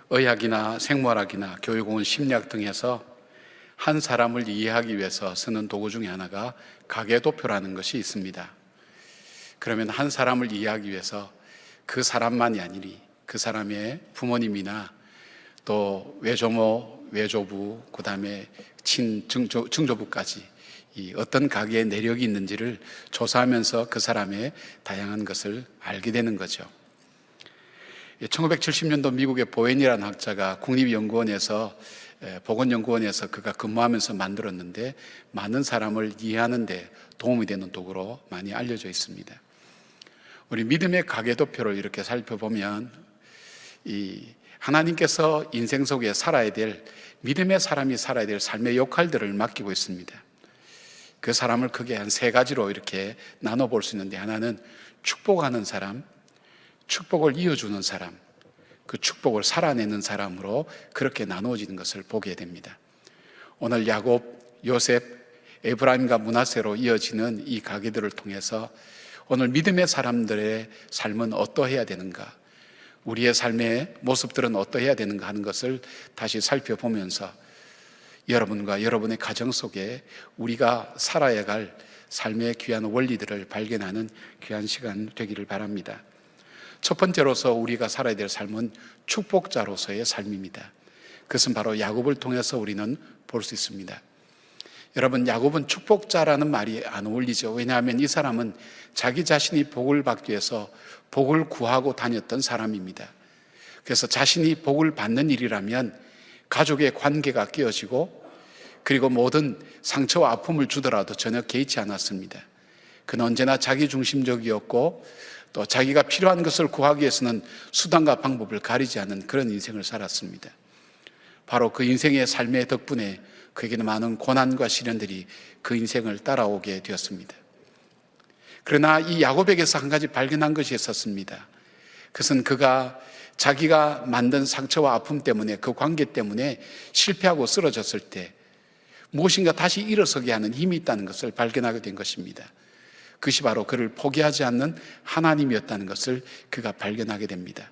의학이나 생물학이나 교육원 심리학 등에서 한 사람을 이해하기 위해서 쓰는 도구 중에 하나가 가계도표라는 것이 있습니다. 그러면 한 사람을 이해하기 위해서 그 사람만이 아니리 그 사람의 부모님이나 또 외조모, 외조부, 그 다음에 증조부까지 어떤 가계의 내력이 있는지를 조사하면서 그 사람의 다양한 것을 알게 되는 거죠. 1970년도 미국의 보웬이라는 학자가 국립연구원에서 보건연구원에서 그가 근무하면서 만들었는데 많은 사람을 이해하는 데 도움이 되는 도구로 많이 알려져 있습니다. 우리 믿음의 가계도표를 이렇게 살펴보면 하나님께서 인생 속에 살아야 될, 믿음의 사람이 살아야 될 삶의 역할들을 맡기고 있습니다. 그 사람을 크게 한 세 가지로 이렇게 나눠볼 수 있는데, 하나는 축복하는 사람, 축복을 이어주는 사람, 그 축복을 살아내는 사람으로 그렇게 나누어지는 것을 보게 됩니다. 오늘 야곱, 요셉, 에브라임과 므낫세로 이어지는 이 가계들을 통해서 오늘 믿음의 사람들의 삶은 어떠해야 되는가, 우리의 삶의 모습들은 어떠해야 되는가 하는 것을 다시 살펴보면서 여러분과 여러분의 가정 속에 우리가 살아야 할 삶의 귀한 원리들을 발견하는 귀한 시간 되기를 바랍니다. 첫 번째로서 우리가 살아야 될 삶은 축복자로서의 삶입니다. 그것은 바로 야곱을 통해서 우리는 볼 수 있습니다. 여러분, 야곱은 축복자라는 말이 안 어울리죠. 왜냐하면 이 사람은 자기 자신이 복을 받기 위해서 복을 구하고 다녔던 사람입니다. 그래서 자신이 복을 받는 일이라면 가족의 관계가 깨어지고 그리고 모든 상처와 아픔을 주더라도 전혀 개의치 않았습니다. 그는 언제나 자기 중심적이었고 또 자기가 필요한 것을 구하기 위해서는 수단과 방법을 가리지 않는 그런 인생을 살았습니다. 바로 그 인생의 삶의 덕분에 그에게는 많은 고난과 시련들이 그 인생을 따라오게 되었습니다. 그러나 이 야곱에게서 한 가지 발견한 것이 있었습니다. 그것은 그가 자기가 만든 상처와 아픔 때문에, 그 관계 때문에 실패하고 쓰러졌을 때 무엇인가 다시 일어서게 하는 힘이 있다는 것을 발견하게 된 것입니다. 그것이 바로 그를 포기하지 않는 하나님이었다는 것을 그가 발견하게 됩니다.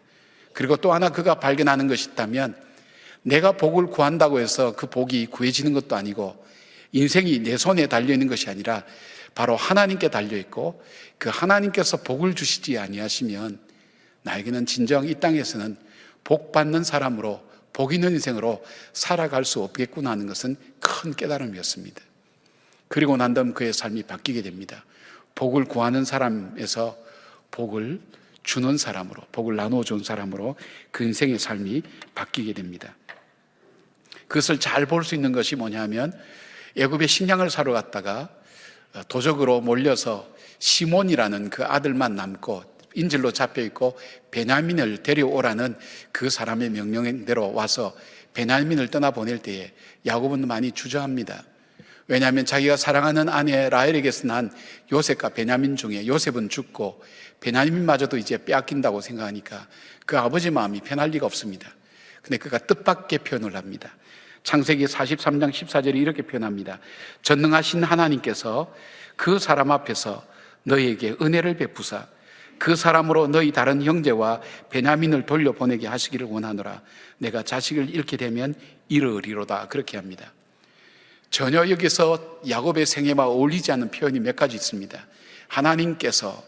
그리고 또 하나 그가 발견하는 것이 있다면, 내가 복을 구한다고 해서 그 복이 구해지는 것도 아니고 인생이 내 손에 달려있는 것이 아니라 바로 하나님께 달려있고, 그 하나님께서 복을 주시지 아니하시면 나에게는 진정 이 땅에서는 복 받는 사람으로, 복 있는 인생으로 살아갈 수 없겠구나 하는 것은 큰 깨달음이었습니다. 그리고 난 다음 그의 삶이 바뀌게 됩니다. 복을 구하는 사람에서 복을 주는 사람으로, 복을 나누어준 사람으로 그 인생의 삶이 바뀌게 됩니다. 그것을 잘 볼 수 있는 것이 뭐냐면, 애굽에 식량을 사러 갔다가 도적으로 몰려서 시몬이라는 그 아들만 남고 인질로 잡혀있고 베냐민을 데려오라는 그 사람의 명령대로 와서 베냐민을 떠나보낼 때에 야곱은 많이 주저합니다. 왜냐하면 자기가 사랑하는 아내 라헬에게서 난 요셉과 베냐민 중에 요셉은 죽고 베냐민마저도 이제 빼앗긴다고 생각하니까 그 아버지 마음이 편할 리가 없습니다. 근데 그가 뜻밖의 표현을 합니다. 창세기 43장 14절에 이렇게 표현합니다. 전능하신 하나님께서 그 사람 앞에서 너희에게 은혜를 베푸사 그 사람으로 너희 다른 형제와 베냐민을 돌려보내게 하시기를 원하노라. 내가 자식을 잃게 되면 이르리로다. 그렇게 합니다. 전혀 여기서 야곱의 생애와 어울리지 않는 표현이 몇 가지 있습니다. 하나님께서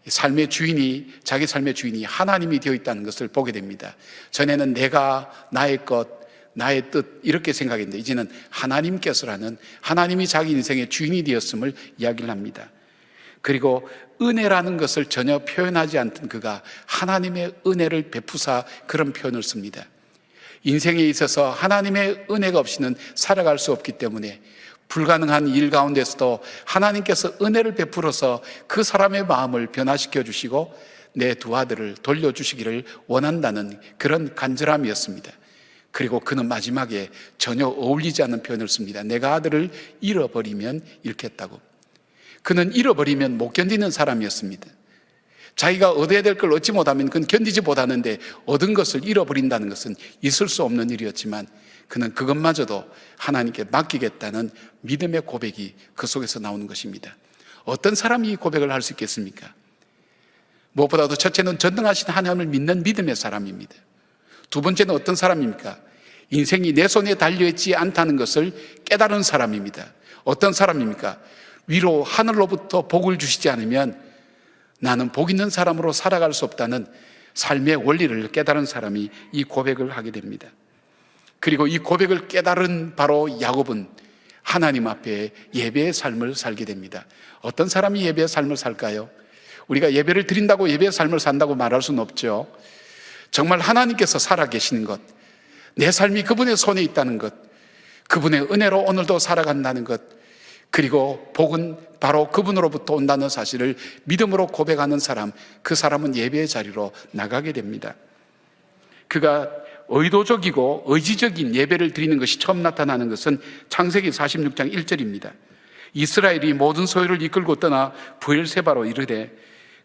삶의 주인이, 자기 삶의 주인이 하나님이 되어 있다는 것을 보게 됩니다. 전에는 내가, 나의 것, 나의 뜻 이렇게 생각했는데 이제는 하나님께서라는, 하나님이 자기 인생의 주인이 되었음을 이야기를 합니다. 그리고 은혜라는 것을 전혀 표현하지 않던 그가 하나님의 은혜를 베푸사 그런 표현을 씁니다. 인생에 있어서 하나님의 은혜가 없이는 살아갈 수 없기 때문에 불가능한 일 가운데서도 하나님께서 은혜를 베풀어서 그 사람의 마음을 변화시켜 주시고 내 두 아들을 돌려주시기를 원한다는 그런 간절함이었습니다. 그리고 그는 마지막에 전혀 어울리지 않는 표현을 씁니다. 내가 아들을 잃어버리면 잃겠다고. 그는 잃어버리면 못 견디는 사람이었습니다. 자기가 얻어야 될 걸 얻지 못하면 그건 견디지 못하는데 얻은 것을 잃어버린다는 것은 있을 수 없는 일이었지만 그는 그것마저도 하나님께 맡기겠다는 믿음의 고백이 그 속에서 나오는 것입니다. 어떤 사람이 이 고백을 할 수 있겠습니까? 무엇보다도 첫째는 전능하신 하나님을 믿는 믿음의 사람입니다. 두 번째는 어떤 사람입니까? 인생이 내 손에 달려있지 않다는 것을 깨달은 사람입니다. 어떤 사람입니까? 위로 하늘로부터 복을 주시지 않으면 나는 복 있는 사람으로 살아갈 수 없다는 삶의 원리를 깨달은 사람이 이 고백을 하게 됩니다. 그리고 이 고백을 깨달은 바로 야곱은 하나님 앞에 예배의 삶을 살게 됩니다. 어떤 사람이 예배의 삶을 살까요? 우리가 예배를 드린다고 예배의 삶을 산다고 말할 수는 없죠. 정말 하나님께서 살아계시는 것, 내 삶이 그분의 손에 있다는 것, 그분의 은혜로 오늘도 살아간다는 것, 그리고 복은 바로 그분으로부터 온다는 사실을 믿음으로 고백하는 사람, 그 사람은 예배의 자리로 나가게 됩니다. 그가 의도적이고 의지적인 예배를 드리는 것이 처음 나타나는 것은 창세기 46장 1절입니다. 이스라엘이 모든 소유를 이끌고 떠나 브엘세바로 이르되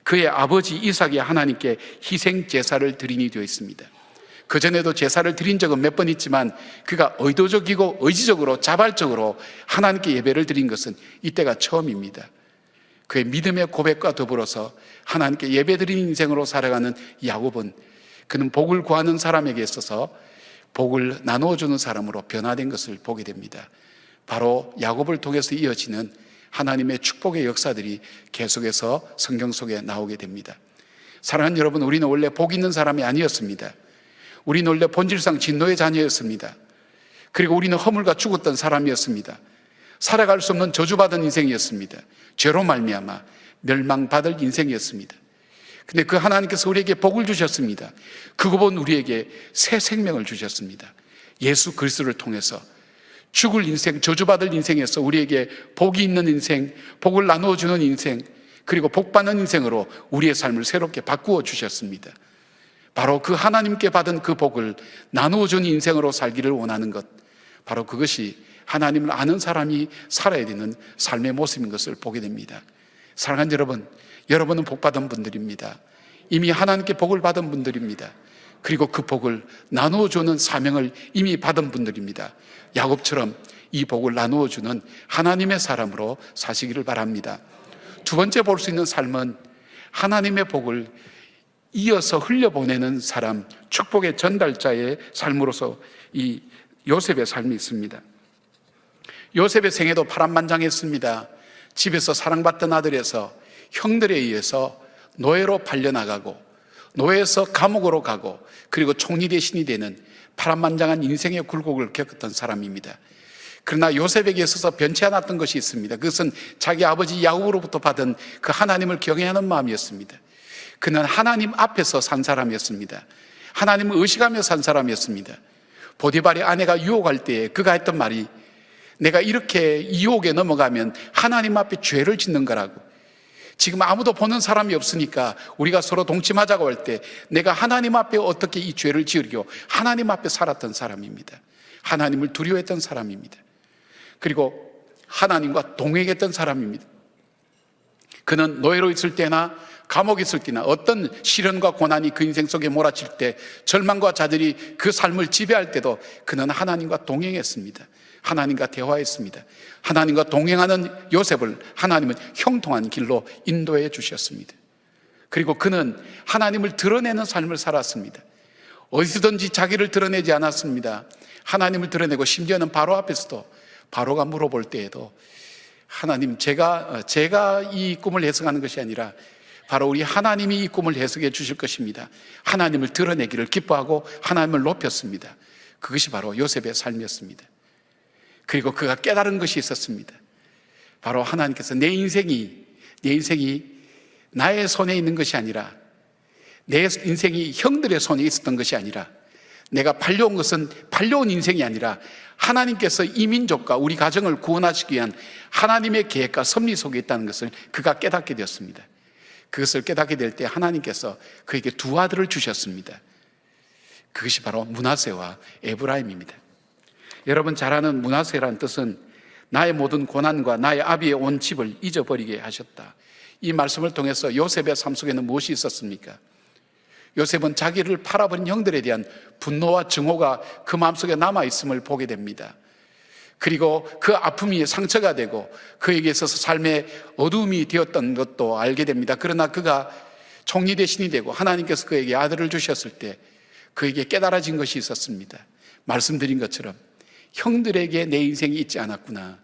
그의 아버지 이삭이 하나님께 희생 제사를 드리니 되어 있습니다. 그전에도 제사를 드린 적은 몇 번 있지만 그가 의도적이고 의지적으로 자발적으로 하나님께 예배를 드린 것은 이때가 처음입니다. 그의 믿음의 고백과 더불어서 하나님께 예배 드리는 인생으로 살아가는 야곱은 그는 복을 구하는 사람에게 있어서 복을 나누어주는 사람으로 변화된 것을 보게 됩니다. 바로 야곱을 통해서 이어지는 하나님의 축복의 역사들이 계속해서 성경 속에 나오게 됩니다. 사랑하는 여러분, 우리는 원래 복 있는 사람이 아니었습니다. 우리는 원래 본질상 진노의 자녀였습니다. 그리고 우리는 허물과 죽었던 사람이었습니다. 살아갈 수 없는 저주받은 인생이었습니다. 죄로 말미암아 멸망받을 인생이었습니다. 근데 그 하나님께서 우리에게 복을 주셨습니다. 그것은 우리에게 새 생명을 주셨습니다. 예수 그리스도를 통해서 죽을 인생, 저주받을 인생에서 우리에게 복이 있는 인생, 복을 나누어주는 인생, 그리고 복받는 인생으로 우리의 삶을 새롭게 바꾸어 주셨습니다. 바로 그 하나님께 받은 그 복을 나누어주는 인생으로 살기를 원하는 것, 바로 그것이 하나님을 아는 사람이 살아야 되는 삶의 모습인 것을 보게 됩니다. 사랑하는 여러분, 여러분은 복받은 분들입니다. 이미 하나님께 복을 받은 분들입니다. 그리고 그 복을 나누어주는 사명을 이미 받은 분들입니다. 야곱처럼 이 복을 나누어주는 하나님의 사람으로 사시기를 바랍니다. 두 번째 볼 수 있는 삶은 하나님의 복을 이어서 흘려보내는 사람, 축복의 전달자의 삶으로서 이 요셉의 삶이 있습니다. 요셉의 생애도 파란만장했습니다. 집에서 사랑받던 아들에서 형들에 의해서 노예로 팔려나가고 노예에서 감옥으로 가고 그리고 총리 대신이 되는 파란만장한 인생의 굴곡을 겪었던 사람입니다. 그러나 요셉에게 있어서 변치 않았던 것이 있습니다. 그것은 자기 아버지 야곱으로부터 받은 그 하나님을 경외하는 마음이었습니다. 그는 하나님 앞에서 산 사람이었습니다. 하나님을 의식하며 산 사람이었습니다. 보디발의 아내가 유혹할 때에 그가 했던 말이 내가 이렇게 유혹에 넘어가면 하나님 앞에 죄를 짓는 거라고. 지금 아무도 보는 사람이 없으니까 우리가 서로 동침하자고 할 때 내가 하나님 앞에 어떻게 이 죄를 지으려고 하나님 앞에 살았던 사람입니다. 하나님을 두려워했던 사람입니다. 그리고 하나님과 동행했던 사람입니다. 그는 노예로 있을 때나 감옥에 있을 때나 어떤 시련과 고난이 그 인생 속에 몰아칠 때 절망과 좌절이 그 삶을 지배할 때도 그는 하나님과 동행했습니다. 하나님과 대화했습니다. 하나님과 동행하는 요셉을 하나님은 형통한 길로 인도해 주셨습니다. 그리고 그는 하나님을 드러내는 삶을 살았습니다. 어디서든지 자기를 드러내지 않았습니다. 하나님을 드러내고 심지어는 바로 앞에서도 바로가 물어볼 때에도 하나님, 제가 이 꿈을 해석하는 것이 아니라 바로 우리 하나님이 이 꿈을 해석해 주실 것입니다. 하나님을 드러내기를 기뻐하고 하나님을 높였습니다. 그것이 바로 요셉의 삶이었습니다. 그리고 그가 깨달은 것이 있었습니다. 바로 하나님께서 내 인생이 나의 손에 있는 것이 아니라 내 인생이 형들의 손에 있었던 것이 아니라 내가 팔려온 것은 팔려온 인생이 아니라 하나님께서 이 민족과 우리 가정을 구원하시기 위한 하나님의 계획과 섭리 속에 있다는 것을 그가 깨닫게 되었습니다. 그것을 깨닫게 될 때 하나님께서 그에게 두 아들을 주셨습니다. 그것이 바로 므낫세와 에브라임입니다. 여러분 잘 아는 므낫세라는 뜻은 나의 모든 고난과 나의 아비의 온 집을 잊어버리게 하셨다. 이 말씀을 통해서 요셉의 삶 속에는 무엇이 있었습니까? 요셉은 자기를 팔아버린 형들에 대한 분노와 증오가 그 마음속에 남아있음을 보게 됩니다. 그리고 그 아픔이 상처가 되고 그에게 있어서 삶의 어두움이 되었던 것도 알게 됩니다. 그러나 그가 총리 대신이 되고 하나님께서 그에게 아들을 주셨을 때 그에게 깨달아진 것이 있었습니다. 말씀드린 것처럼 형들에게 내 인생이 있지 않았구나.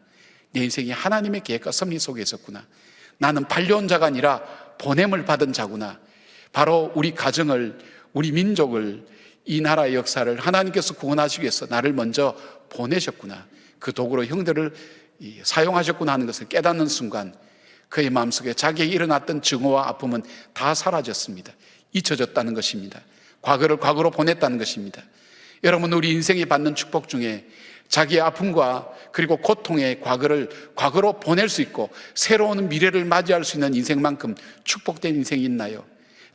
내 인생이 하나님의 계획과 섭리 속에 있었구나. 나는 발려온 자가 아니라 보냄을 받은 자구나. 바로 우리 가정을, 우리 민족을, 이 나라의 역사를 하나님께서 구원하시기 위해서 나를 먼저 보내셨구나. 그 도구로 형들을 사용하셨구나 하는 것을 깨닫는 순간 그의 마음속에 자기에게 일어났던 증오와 아픔은 다 사라졌습니다. 잊혀졌다는 것입니다. 과거를 과거로 보냈다는 것입니다. 여러분, 우리 인생이 받는 축복 중에 자기의 아픔과 그리고 고통의 과거를 과거로 보낼 수 있고 새로운 미래를 맞이할 수 있는 인생만큼 축복된 인생이 있나요?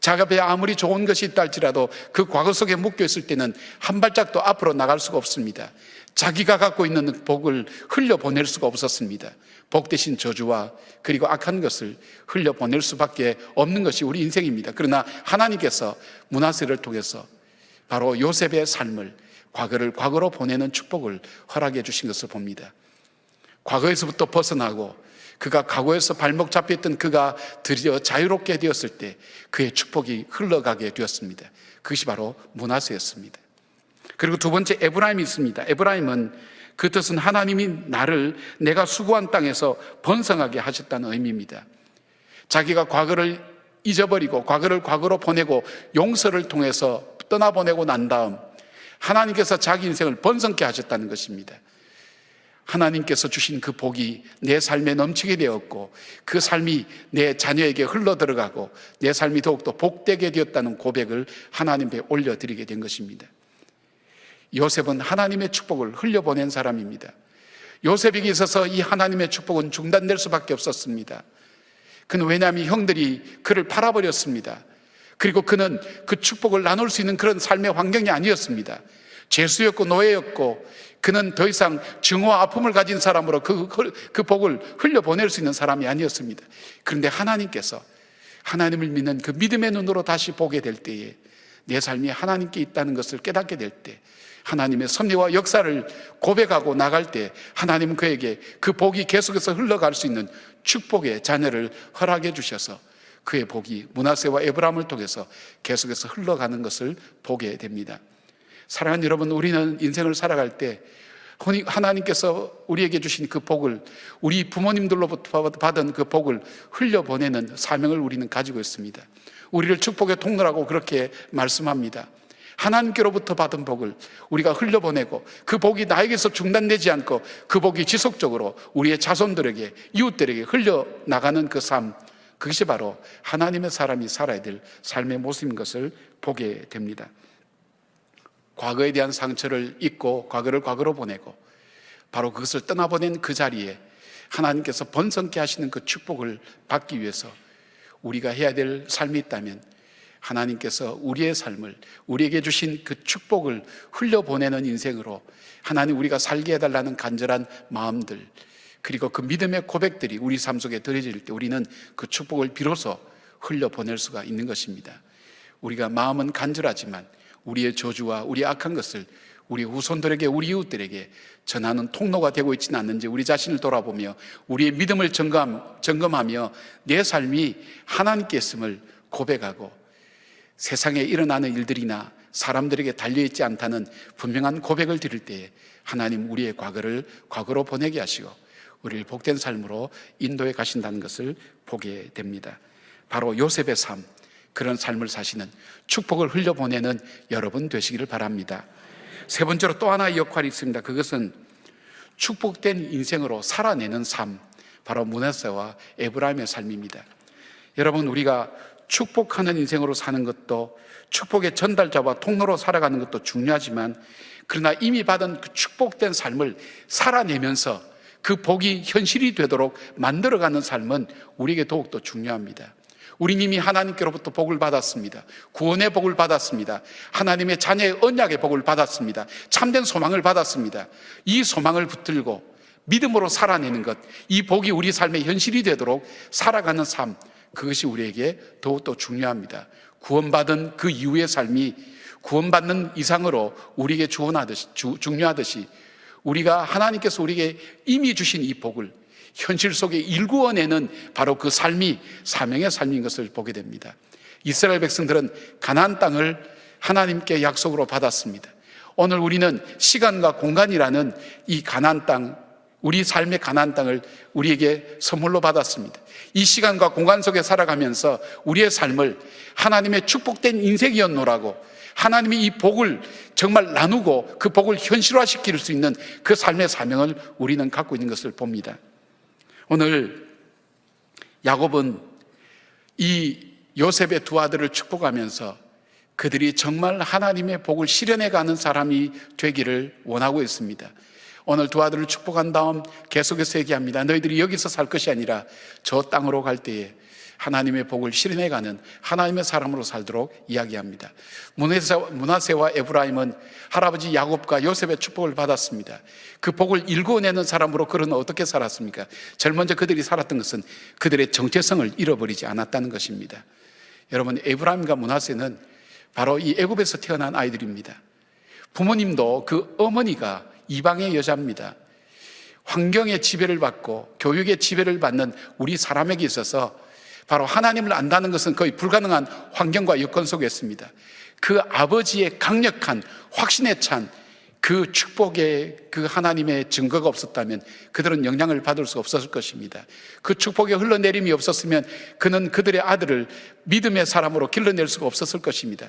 자기 아무리 좋은 것이 있다 할지라도 그 과거 속에 묶여 있을 때는 한 발짝도 앞으로 나갈 수가 없습니다. 자기가 갖고 있는 복을 흘려보낼 수가 없었습니다. 복 대신 저주와 그리고 악한 것을 흘려보낼 수밖에 없는 것이 우리 인생입니다. 그러나 하나님께서 므낫세를 통해서 바로 요셉의 삶을, 과거를 과거로 보내는 축복을 허락해 주신 것을 봅니다. 과거에서부터 벗어나고 그가 과거에서 발목 잡혀있던 그가 드디어 자유롭게 되었을 때 그의 축복이 흘러가게 되었습니다. 그것이 바로 므낫세였습니다. 그리고 두 번째 에브라임이 있습니다. 에브라임은 그 뜻은 하나님이 나를 내가 수고한 땅에서 번성하게 하셨다는 의미입니다. 자기가 과거를 잊어버리고 과거를 과거로 보내고 용서를 통해서 떠나보내고 난 다음 하나님께서 자기 인생을 번성케 하셨다는 것입니다. 하나님께서 주신 그 복이 내 삶에 넘치게 되었고 그 삶이 내 자녀에게 흘러들어가고 내 삶이 더욱더 복되게 되었다는 고백을 하나님께 올려드리게 된 것입니다. 요셉은 하나님의 축복을 흘려보낸 사람입니다. 요셉에게 있어서 이 하나님의 축복은 중단될 수밖에 없었습니다. 그는 왜냐하면 형들이 그를 팔아버렸습니다. 그리고 그는 그 축복을 나눌 수 있는 그런 삶의 환경이 아니었습니다. 죄수였고 노예였고 그는 더 이상 증오와 아픔을 가진 사람으로 그 복을 흘려보낼 수 있는 사람이 아니었습니다. 그런데 하나님께서 하나님을 믿는 그 믿음의 눈으로 다시 보게 될 때에 내 삶이 하나님께 있다는 것을 깨닫게 될 때 하나님의 섭리와 역사를 고백하고 나갈 때 하나님은 그에게 그 복이 계속해서 흘러갈 수 있는 축복의 자녀를 허락해 주셔서 그의 복이 므낫세와 에브라임을 통해서 계속해서 흘러가는 것을 보게 됩니다. 사랑하는 여러분, 우리는 인생을 살아갈 때 하나님께서 우리에게 주신 그 복을, 우리 부모님들로부터 받은 그 복을 흘려보내는 사명을 우리는 가지고 있습니다. 우리를 축복의 통로라고 그렇게 말씀합니다. 하나님께로부터 받은 복을 우리가 흘려보내고 그 복이 나에게서 중단되지 않고 그 복이 지속적으로 우리의 자손들에게, 이웃들에게 흘려나가는 그 삶, 그것이 바로 하나님의 사람이 살아야 될 삶의 모습인 것을 보게 됩니다. 과거에 대한 상처를 잊고 과거를 과거로 보내고 바로 그것을 떠나보낸 그 자리에 하나님께서 번성케 하시는 그 축복을 받기 위해서 우리가 해야 될 삶이 있다면 하나님께서 우리의 삶을, 우리에게 주신 그 축복을 흘려보내는 인생으로 하나님 우리가 살게 해달라는 간절한 마음들, 그리고 그 믿음의 고백들이 우리 삶 속에 드려질 때 우리는 그 축복을 비로소 흘려보낼 수가 있는 것입니다. 우리가 마음은 간절하지만 우리의 저주와 우리 악한 것을 우리 후손들에게, 우리 이웃들에게 전하는 통로가 되고 있지는 않는지 우리 자신을 돌아보며 우리의 믿음을 점검하며 내 삶이 하나님께 있음을 고백하고 세상에 일어나는 일들이나 사람들에게 달려있지 않다는 분명한 고백을 드릴 때에 하나님 우리의 과거를 과거로 보내게 하시고 우리를 복된 삶으로 인도해 가신다는 것을 보게 됩니다. 바로 요셉의 삶, 그런 삶을 사시는 축복을 흘려보내는 여러분 되시기를 바랍니다. 세 번째로 또 하나의 역할이 있습니다. 그것은 축복된 인생으로 살아내는 삶, 바로 므낫세와 에브라임의 삶입니다. 여러분, 우리가 축복하는 인생으로 사는 것도 축복의 전달자와 통로로 살아가는 것도 중요하지만 그러나 이미 받은 그 축복된 삶을 살아내면서 그 복이 현실이 되도록 만들어가는 삶은 우리에게 더욱더 중요합니다. 우린 이미 하나님께로부터 복을 받았습니다. 구원의 복을 받았습니다. 하나님의 자녀의 언약의 복을 받았습니다. 참된 소망을 받았습니다. 이 소망을 붙들고 믿음으로 살아내는 것, 이 복이 우리 삶의 현실이 되도록 살아가는 삶, 그것이 우리에게 더욱더 중요합니다. 구원받은 그 이후의 삶이 구원받는 이상으로 우리에게 중요하듯이 우리가 하나님께서 우리에게 이미 주신 이 복을 현실 속에 일구어내는 바로 그 삶이 사명의 삶인 것을 보게 됩니다. 이스라엘 백성들은 가나안 땅을 하나님께 약속으로 받았습니다. 오늘 우리는 시간과 공간이라는 이 가나안 땅, 우리 삶의 가나안 땅을 우리에게 선물로 받았습니다. 이 시간과 공간 속에 살아가면서 우리의 삶을 하나님의 축복된 인생이었노라고, 하나님이 이 복을 정말 나누고 그 복을 현실화시킬 수 있는 그 삶의 사명을 우리는 갖고 있는 것을 봅니다. 오늘 야곱은 이 요셉의 두 아들을 축복하면서 그들이 정말 하나님의 복을 실현해가는 사람이 되기를 원하고 있습니다. 오늘 두 아들을 축복한 다음 계속해서 얘기합니다. 너희들이 여기서 살 것이 아니라 저 땅으로 갈 때에 하나님의 복을 실현해가는 하나님의 사람으로 살도록 이야기합니다. 므낫세와 에브라임은 할아버지 야곱과 요셉의 축복을 받았습니다. 그 복을 일궈내는 사람으로 그들은 어떻게 살았습니까? 제일 먼저 그들이 살았던 것은 그들의 정체성을 잃어버리지 않았다는 것입니다. 여러분, 에브라임과 므낫세는 바로 이 애굽에서 태어난 아이들입니다. 부모님도 그 어머니가 이방의 여자입니다. 환경의 지배를 받고 교육의 지배를 받는 우리 사람에게 있어서 바로 하나님을 안다는 것은 거의 불가능한 환경과 여건 속에 있습니다. 그 아버지의 강력한 확신에 찬 그 축복의 그 하나님의 증거가 없었다면 그들은 영향을 받을 수 없었을 것입니다. 그 축복의 흘러내림이 없었으면 그는 그들의 아들을 믿음의 사람으로 길러낼 수가 없었을 것입니다.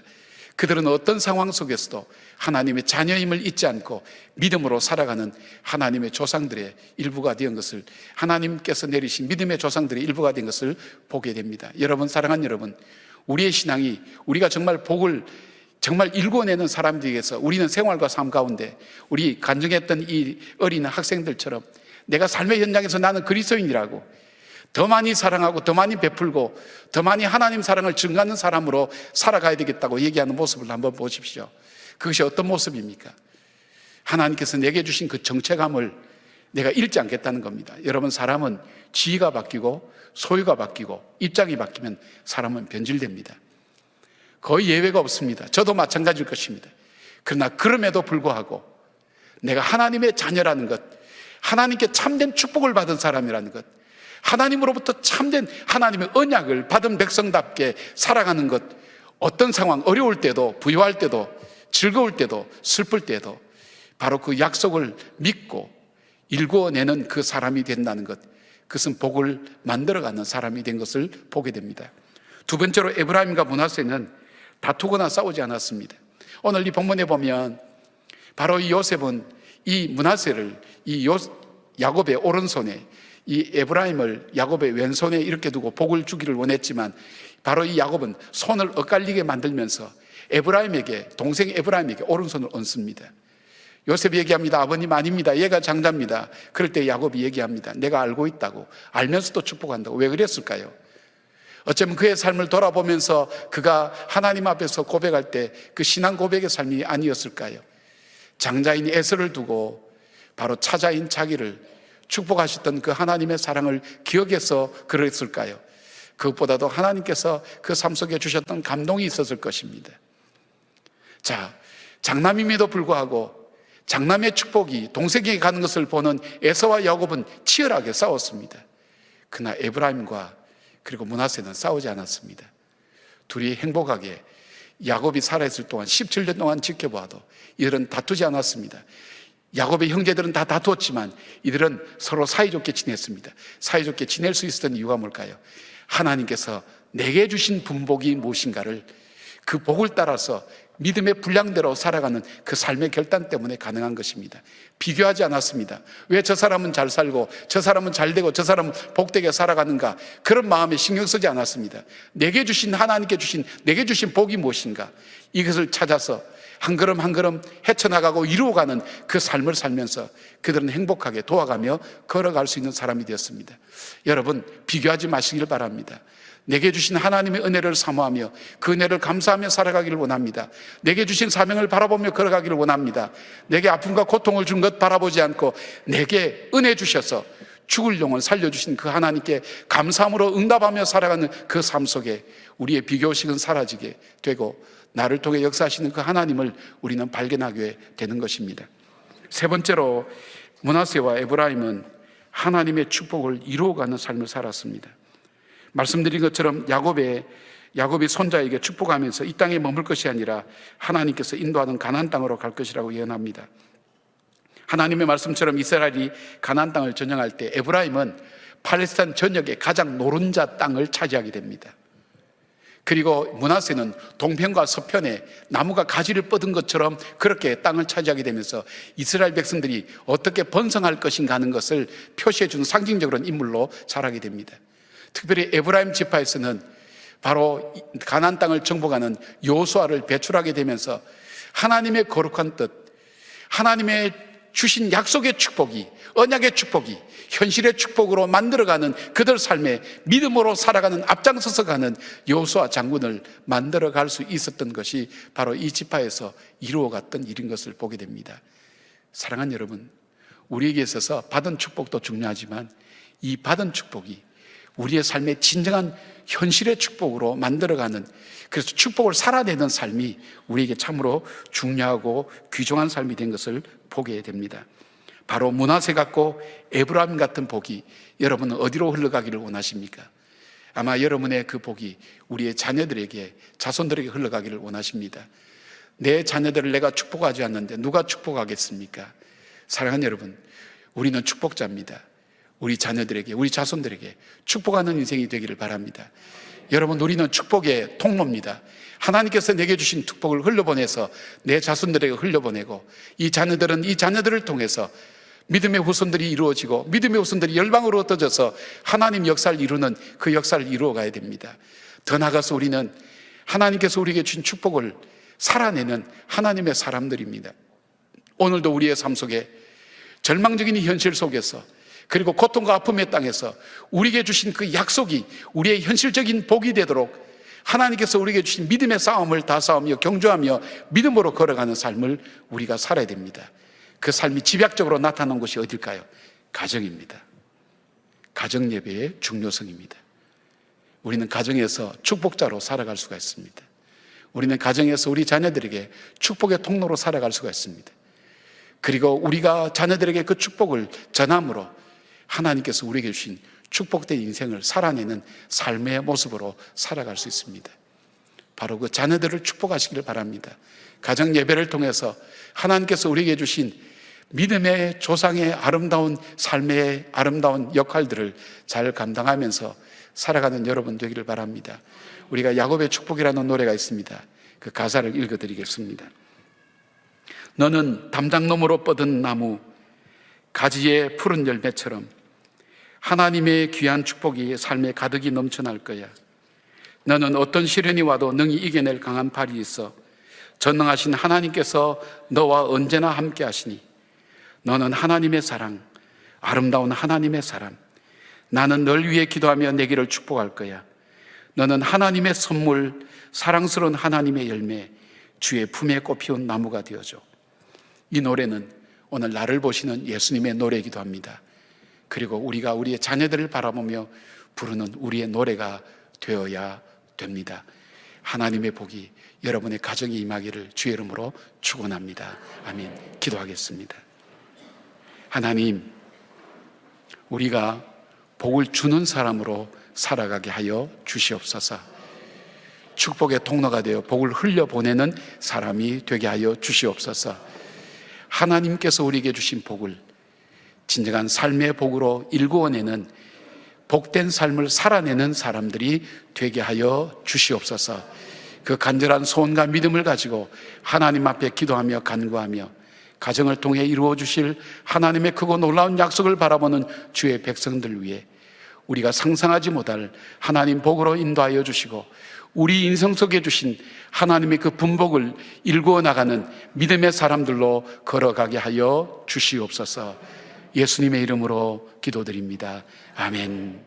그들은 어떤 상황 속에서도 하나님의 자녀임을 잊지 않고 믿음으로 살아가는 하나님의 조상들의 일부가 된 것을, 하나님께서 내리신 믿음의 조상들의 일부가 된 것을 보게 됩니다. 여러분, 사랑하는 여러분, 우리의 신앙이 우리가 정말 복을 정말 일궈내는 사람들에게서 우리는 생활과 삶 가운데 우리 간증했던 이 어린 학생들처럼 내가 삶의 현장에서 나는 그리스도인이라고 더 많이 사랑하고 더 많이 베풀고 더 많이 하나님 사랑을 증가하는 사람으로 살아가야 되겠다고 얘기하는 모습을 한번 보십시오. 그것이 어떤 모습입니까? 하나님께서 내게 주신 그 정체감을 내가 잃지 않겠다는 겁니다. 여러분, 사람은 지위가 바뀌고 소유가 바뀌고 입장이 바뀌면 사람은 변질됩니다. 거의 예외가 없습니다. 저도 마찬가지일 것입니다. 그러나 그럼에도 불구하고 내가 하나님의 자녀라는 것, 하나님께 참된 축복을 받은 사람이라는 것, 하나님으로부터 참된 하나님의 언약을 받은 백성답게 살아가는 것, 어떤 상황, 어려울 때도 부유할 때도 즐거울 때도 슬플 때도 바로 그 약속을 믿고 일궈내는 그 사람이 된다는 것, 그것은 복을 만들어가는 사람이 된 것을 보게 됩니다. 두 번째로 에브라임과 므낫세는 다투거나 싸우지 않았습니다. 오늘 이 본문에 보면 바로 이 요셉은 이 므낫세를 야곱의 오른손에, 이 에브라임을 야곱의 왼손에 이렇게 두고 복을 주기를 원했지만 바로 이 야곱은 손을 엇갈리게 만들면서 에브라임에게, 동생 에브라임에게 오른손을 얹습니다. 요셉이 얘기합니다. 아버님 아닙니다. 얘가 장자입니다. 그럴 때 야곱이 얘기합니다. 내가 알고 있다고, 알면서도 축복한다고. 왜 그랬을까요? 어쩌면 그의 삶을 돌아보면서 그가 하나님 앞에서 고백할 때 그 신앙 고백의 삶이 아니었을까요? 장자인 에서를 두고 바로 차자인 자기를 축복하셨던 그 하나님의 사랑을 기억해서 그랬을까요? 그것보다도 하나님께서 그 삶 속에 주셨던 감동이 있었을 것입니다. 자, 장남임에도 불구하고 장남의 축복이 동생에게 가는 것을 보는 에서와 야곱은 치열하게 싸웠습니다. 그러나 에브라임과 그리고 므낫세는 싸우지 않았습니다. 둘이 행복하게 야곱이 살아있을 동안 17년 동안 지켜봐도 이들은 다투지 않았습니다. 야곱의 형제들은 다 다투었지만 이들은 서로 사이좋게 지냈습니다. 사이좋게 지낼 수 있었던 이유가 뭘까요? 하나님께서 내게 주신 분복이 무엇인가를, 그 복을 따라서 믿음의 분량대로 살아가는 그 삶의 결단 때문에 가능한 것입니다. 비교하지 않았습니다. 왜 저 사람은 잘 살고 저 사람은 잘 되고 저 사람은 복되게 살아가는가, 그런 마음에 신경 쓰지 않았습니다. 내게 주신, 하나님께 주신, 내게 주신 복이 무엇인가, 이것을 찾아서 한 걸음 한 걸음 헤쳐나가고 이루어가는 그 삶을 살면서 그들은 행복하게 도와가며 걸어갈 수 있는 사람이 되었습니다. 여러분, 비교하지 마시길 바랍니다. 내게 주신 하나님의 은혜를 사모하며 그 은혜를 감사하며 살아가기를 원합니다. 내게 주신 사명을 바라보며 걸어가기를 원합니다. 내게 아픔과 고통을 준 것 바라보지 않고 내게 은혜 주셔서 죽을 영혼 살려주신 그 하나님께 감사함으로 응답하며 살아가는 그 삶 속에 우리의 비교의식은 사라지게 되고 나를 통해 역사하시는 그 하나님을 우리는 발견하게 되는 것입니다. 세 번째로 므낫세와 에브라임은 하나님의 축복을 이루어가는 삶을 살았습니다. 말씀드린 것처럼 야곱의 야곱이 손자에게 축복하면서 이 땅에 머물 것이 아니라 하나님께서 인도하는 가나안 땅으로 갈 것이라고 예언합니다. 하나님의 말씀처럼 이스라엘이 가나안 땅을 전령할 때 에브라임은 팔레스타인 전역의 가장 노른자 땅을 차지하게 됩니다. 그리고 므낫세는 동편과 서편에 나무가 가지를 뻗은 것처럼 그렇게 땅을 차지하게 되면서 이스라엘 백성들이 어떻게 번성할 것인가 하는 것을 표시해 주는 상징적인 인물로 자라게 됩니다. 특별히 에브라임 지파에서는 바로 가나안 땅을 정복하는 여호수아를 배출하게 되면서 하나님의 거룩한 뜻, 하나님의 주신 약속의 축복이, 언약의 축복이 현실의 축복으로 만들어가는 그들 삶에 믿음으로 살아가는, 앞장서서 가는 여호수아 장군을 만들어갈 수 있었던 것이 바로 이 지파에서 이루어갔던 일인 것을 보게 됩니다. 사랑하는 여러분, 우리에게 있어서 받은 축복도 중요하지만 이 받은 축복이 우리의 삶의 진정한 현실의 축복으로 만들어가는, 그래서 축복을 살아내는 삶이 우리에게 참으로 중요하고 귀중한 삶이 된 것을 보게 됩니다. 바로 므낫세 같고 에브라임 같은 복이 여러분은 어디로 흘러가기를 원하십니까? 아마 여러분의 그 복이 우리의 자녀들에게, 자손들에게 흘러가기를 원하십니다. 내 자녀들을 내가 축복하지 않는데 누가 축복하겠습니까? 사랑하는 여러분, 우리는 축복자입니다. 우리 자녀들에게, 우리 자손들에게 축복하는 인생이 되기를 바랍니다. 여러분, 우리는 축복의 통로입니다. 하나님께서 내게 주신 축복을 흘려보내서 내 자손들에게 흘려보내고, 이 자녀들은 이 자녀들을 통해서 믿음의 후손들이 이루어지고 믿음의 후손들이 열방으로 흩어져서 하나님 역사를 이루는 그 역사를 이루어 가야 됩니다. 더 나아가서 우리는 하나님께서 우리에게 주신 축복을 살아내는 하나님의 사람들입니다. 오늘도 우리의 삶 속에 절망적인 현실 속에서, 그리고 고통과 아픔의 땅에서 우리에게 주신 그 약속이 우리의 현실적인 복이 되도록 하나님께서 우리에게 주신 믿음의 싸움을 다 싸우며 경주하며 믿음으로 걸어가는 삶을 우리가 살아야 됩니다. 그 삶이 집약적으로 나타난 곳이 어딜까요? 가정입니다. 가정 예배의 중요성입니다. 우리는 가정에서 축복자로 살아갈 수가 있습니다. 우리는 가정에서 우리 자녀들에게 축복의 통로로 살아갈 수가 있습니다. 그리고 우리가 자녀들에게 그 축복을 전함으로 하나님께서 우리에게 주신 축복된 인생을 살아내는 삶의 모습으로 살아갈 수 있습니다. 바로 그 자녀들을 축복하시기를 바랍니다. 가정 예배를 통해서 하나님께서 우리에게 주신 믿음의 조상의 아름다운 삶의 아름다운 역할들을 잘 감당하면서 살아가는 여러분 되기를 바랍니다. 우리가 야곱의 축복이라는 노래가 있습니다. 그 가사를 읽어드리겠습니다. 너는 담장 너머로 뻗은 나무, 가지의 푸른 열매처럼 하나님의 귀한 축복이 삶에 가득히 넘쳐날 거야. 너는 어떤 시련이 와도 능히 이겨낼 강한 팔이 있어 전능하신 하나님께서 너와 언제나 함께 하시니 너는 하나님의 사랑, 아름다운 하나님의 사람. 나는 널 위해 기도하며 내 길을 축복할 거야. 너는 하나님의 선물, 사랑스러운 하나님의 열매, 주의 품에 꽃피운 나무가 되어줘. 이 노래는 오늘 나를 보시는 예수님의 노래이기도 합니다. 그리고 우리가 우리의 자녀들을 바라보며 부르는 우리의 노래가 되어야 됩니다. 하나님의 복이 여러분의 가정에 임하기를 주의 이름으로 축원합니다. 아멘. 기도하겠습니다. 하나님, 우리가 복을 주는 사람으로 살아가게 하여 주시옵소서. 축복의 통로가 되어 복을 흘려보내는 사람이 되게 하여 주시옵소서. 하나님께서 우리에게 주신 복을 진정한 삶의 복으로 일구어내는 복된 삶을 살아내는 사람들이 되게 하여 주시옵소서. 그 간절한 소원과 믿음을 가지고 하나님 앞에 기도하며 간구하며 가정을 통해 이루어 주실 하나님의 크고 놀라운 약속을 바라보는 주의 백성들 위해 우리가 상상하지 못할 하나님 복으로 인도하여 주시고 우리 인생 속에 주신 하나님의 그 분복을 일구어 나가는 믿음의 사람들로 걸어가게 하여 주시옵소서. 예수님의 이름으로 기도드립니다. 아멘.